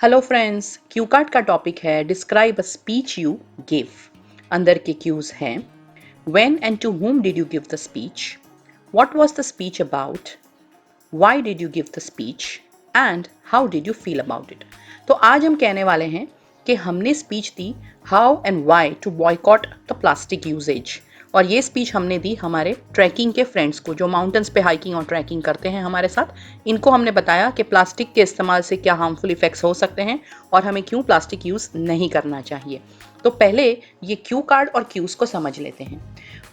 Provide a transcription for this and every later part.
Hello friends, cue card का topic है describe a speech you give. अंदर के क्यूज हैं when and to whom did you give the speech, what was the speech about, why did you give the speech and how did you feel about it. तो आज हम कहने वाले हैं कि हमने स्पीच दी how and why to boycott the plastic usage. और ये स्पीच हमने दी हमारे ट्रैकिंग के फ्रेंड्स को जो माउंटेन्स पे हाइकिंग और ट्रैकिंग करते हैं हमारे साथ। इनको हमने बताया कि प्लास्टिक के इस्तेमाल से क्या हार्मफुल इफेक्ट्स हो सकते हैं और हमें क्यों प्लास्टिक यूज़ नहीं करना चाहिए। तो पहले ये क्यू कार्ड और क्यूज को समझ लेते हैं।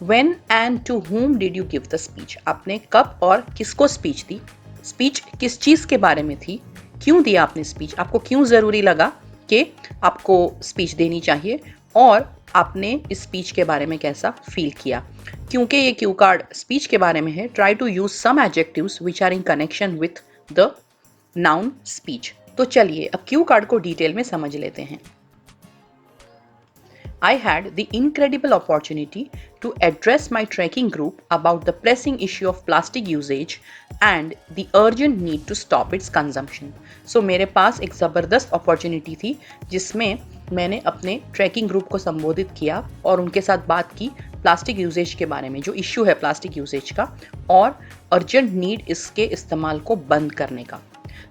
When and to whom did you give the speech, आपने कब और किसको स्पीच दी, स्पीच किस चीज़ के बारे में थी, क्यों दिया आपने स्पीच, आपको क्यों ज़रूरी लगा कि आपको स्पीच देनी चाहिए, और आपने इस स्पीच के बारे में कैसा फील किया। क्योंकि ये क्यू कार्ड स्पीच के बारे में है, try to use some adjectives which are in connection with the noun speech. तो चलिए अब क्यू कार्ड को डिटेल में समझ लेते हैं। I had the incredible opportunity to address my trekking group about the pressing issue of plastic usage and the urgent need to stop its consumption. So मेरे पास एक ज़बरदस्त अपॉर्चुनिटी थी जिसमें मैंने अपने ट्रैकिंग ग्रुप को संबोधित किया और उनके साथ बात की प्लास्टिक यूजेज के बारे में, जो इश्यू है प्लास्टिक यूजेज का, और अर्जेंट नीड इसके इस्तेमाल को बंद करने का।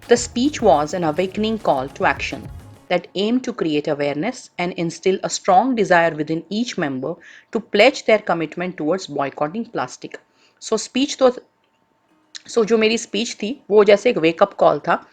The speech was an awakening call to action that aimed to create awareness and instill a strong desire within each member to pledge their commitment towards boycotting plastic. सो जो मेरी स्पीच थी वो जैसे एक वेकअप कॉल था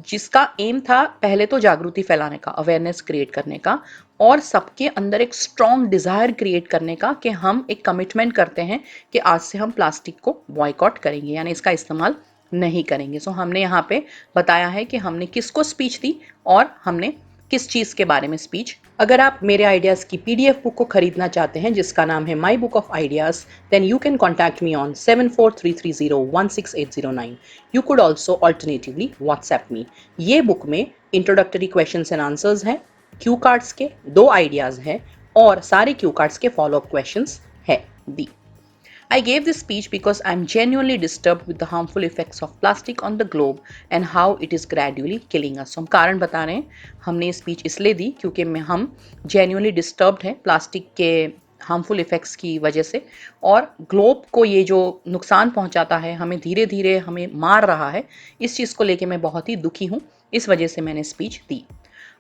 जिसका M था पहले तो जागृति फैलाने का, अवेयरनेस क्रिएट करने का, और सबके अंदर एक स्ट्रॉन्ग डिज़ायर क्रिएट करने का कि हम एक कमिटमेंट करते हैं कि आज से हम प्लास्टिक को बॉयकॉट करेंगे, यानी इसका इस्तेमाल नहीं करेंगे। सो हमने यहाँ पे बताया है कि हमने किसको स्पीच दी और हमने किस चीज़ के बारे में स्पीच। अगर आप मेरे आइडियाज़ की पीडीएफ बुक को खरीदना चाहते हैं जिसका नाम है my book of ideas, then you can contact me on 7433016809। You could also alternatively WhatsApp me. ये बुक में इंट्रोडक्टरी क्वेश्चंस एंड आंसर्स हैं, क्यू कार्ड्स के 2 आइडियाज़ हैं और सारे क्यू कार्ड्स के फॉलोअप क्वेश्चंस है भी। I gave this speech because I am genuinely disturbed with the harmful effects of plastic on the globe and how it is gradually killing us. हम कारण बता रहे हैं, हमने ये स्पीच इसलिए दी क्योंकि हम genuinely disturbed हैं प्लास्टिक के हार्मफुल इफ़ेक्ट्स की वजह से, और ग्लोब को ये जो नुकसान पहुंचाता है, हमें धीरे धीरे हमें मार रहा है, इस चीज़ को लेके मैं बहुत ही दुखी हूँ। इस वजह से मैंने speech the.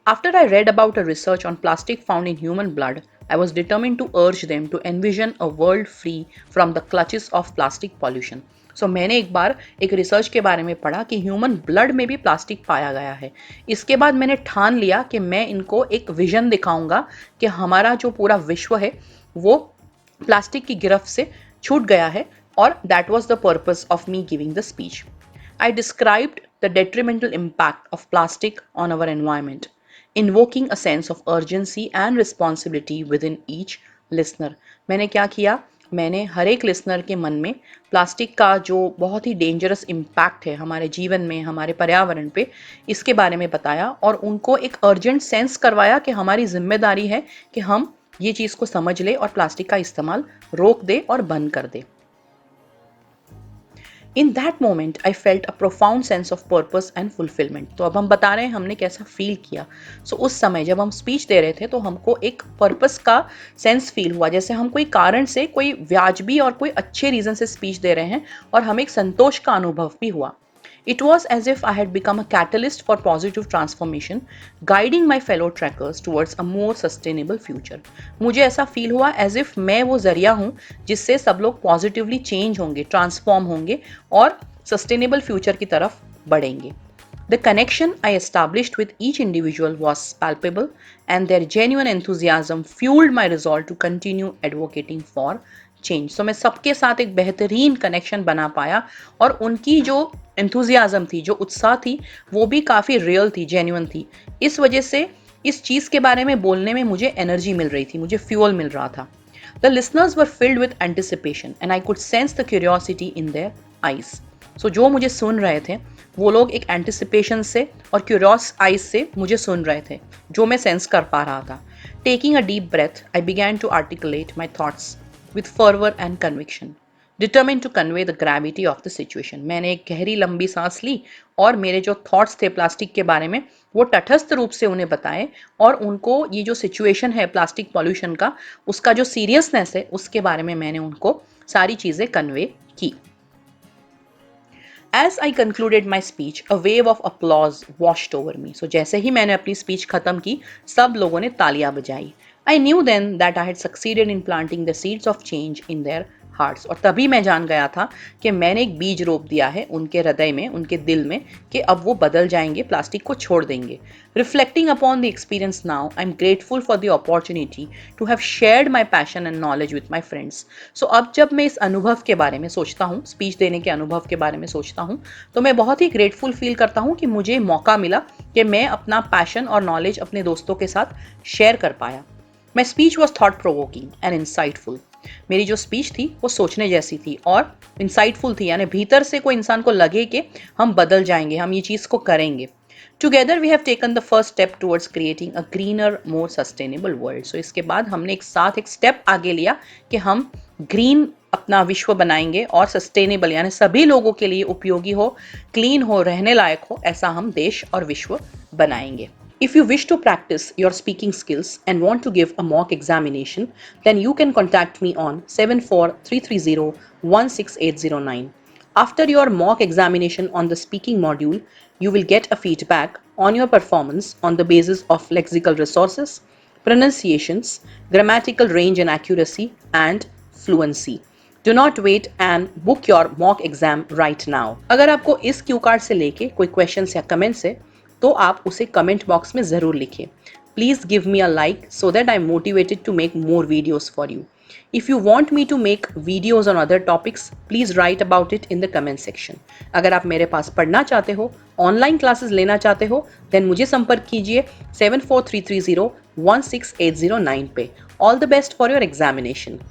After I read about a research on plastic found in human blood, I was determined to urge them to envision a world free from the clutches of plastic pollution. So मैंने एक बार एक research के बारे में पढ़ा कि human blood में भी प्लास्टिक पाया गया है। इसके बाद मैंने ठान लिया कि मैं इनको एक विजन दिखाऊंगा कि हमारा जो पूरा विश्व है वो प्लास्टिक की गिरफ्त से छूट गया है, और that was the purpose of me giving the speech. I described the detrimental impact of plastic on our environment, invoking a sense of urgency and responsibility within each listener. मैंने क्या किया, मैंने हर एक लिसनर के मन में प्लास्टिक का जो बहुत ही डेंजरस इम्पैक्ट है हमारे जीवन में, हमारे पर्यावरण पे, इसके बारे में बताया और उनको एक अर्जेंट सेंस करवाया कि हमारी जिम्मेदारी है कि हम ये चीज़ को समझ ले और प्लास्टिक का इस्तेमाल रोक दे और बंद कर दे। In that moment I felt a profound sense of purpose and fulfilment. तो अब हम बता रहे हैं हमने कैसा फील किया। सो उस समय जब हम स्पीच दे रहे थे तो हमको एक पर्पस का सेंस फील हुआ, जैसे हम कोई कारण से, कोई व्याजबी और कोई अच्छे रीज़न से स्पीच दे रहे हैं, और हमें एक संतोष का अनुभव भी हुआ। It was as if I had become a catalyst for positive transformation, guiding my fellow trekkers towards a more sustainable future. मुझे ऐसा फील हुआ as if मैं वो जरिया हूँ जिससे सब लोग पॉजिटिवली चेंज होंगे, ट्रांसफॉर्म होंगे और सस्टेनेबल फ्यूचर की तरफ बढ़ेंगे। The connection I established with each individual was palpable, and their genuine enthusiasm fueled my resolve to continue advocating for change. So मैं सबके साथ एक बेहतरीन कनेक्शन बना पाया, और उनकी जो एंथुजियाज़म थी, जो उत्साह थी, वो भी काफ़ी रियल थी, जेन्युइन थी। इस वजह से इस चीज़ के बारे में बोलने में मुझे एनर्जी मिल रही थी, मुझे फ्यूल मिल रहा था। The listeners were filled with anticipation and I could sense the curiosity in their eyes. So जो मुझे सुन रहे थे वो लोग एक एंटिसिपेशन से और क्यूरियस आइज से मुझे सुन रहे थे, जो मैं सेंस कर पा रहा था। Taking a deep breath, I began to articulate my thoughts with fervor and conviction. Determine to convey the gravity of the situation. मैंने एक गहरी लंबी सांस ली और मेरे जो थॉट्स थे प्लास्टिक के बारे में वो तटस्थ रूप से उन्हें बताए और उनको ये जो सिचुएशन है प्लास्टिक पॉल्यूशन का उसका जो सीरियसनेस है उसके बारे में मैंने उनको सारी चीज़ें कन्वे की। As I concluded my speech, a wave of applause washed over me. So जैसे ही मैंने अपनी स्पीच खत्म की सब लोगों ने तालियां बजाई। I knew then that I had succeeded in planting the seeds of change in their hearts. और तभी मैं जान गया था कि मैंने एक बीज रोप दिया है उनके हृदय में, उनके दिल में, कि अब वो बदल जाएंगे, प्लास्टिक को छोड़ देंगे। Reflecting upon the experience now, I am grateful for the opportunity to have shared my passion and knowledge with my friends. So अब जब मैं इस अनुभव के बारे में सोचता हूँ, स्पीच देने के अनुभव के बारे में सोचता हूँ, तो मैं बहुत ही ग्रेटफुल फील करता हूँ कि मुझे मौका मिला कि मैं अपना पैशन और नॉलेज अपने दोस्तों के साथ शेयर कर पाया। My speech was thought provoking and insightful. मेरी जो स्पीच थी वो सोचने जैसी थी और इंसाइटफुल थी, यानी भीतर से कोई इंसान को लगे कि हम बदल जाएंगे, हम ये चीज़ को करेंगे। Together we have taken the first step towards creating a greener more sustainable world. So इसके बाद हमने एक साथ एक स्टेप आगे लिया कि हम ग्रीन अपना विश्व बनाएंगे और सस्टेनेबल यानी सभी लोगों के लिए उपयोगी हो, क्लीन हो, रहने लायक हो, ऐसा हम देश और विश्व बनाएंगे। If you wish to practice your speaking skills and want to give a mock examination, then you can contact me on 74330 16809. After your mock examination on the speaking module, you will get a feedback on your performance on the basis of lexical resources, pronunciations, grammatical range and accuracy, and fluency. Do not wait and book your mock exam right now. अगर आपको इस Q card से लेके कोई questions या comments है तो आप उसे कमेंट बॉक्स में ज़रूर लिखें। Please give me a like so that I am motivated to make more videos for you. If you want me to make videos on other topics, please write about it in the comment section. अगर आप मेरे पास पढ़ना चाहते हो, online classes लेना चाहते हो, then मुझे संपर्क कीजिए 74330 16809 पे। All the best for your examination.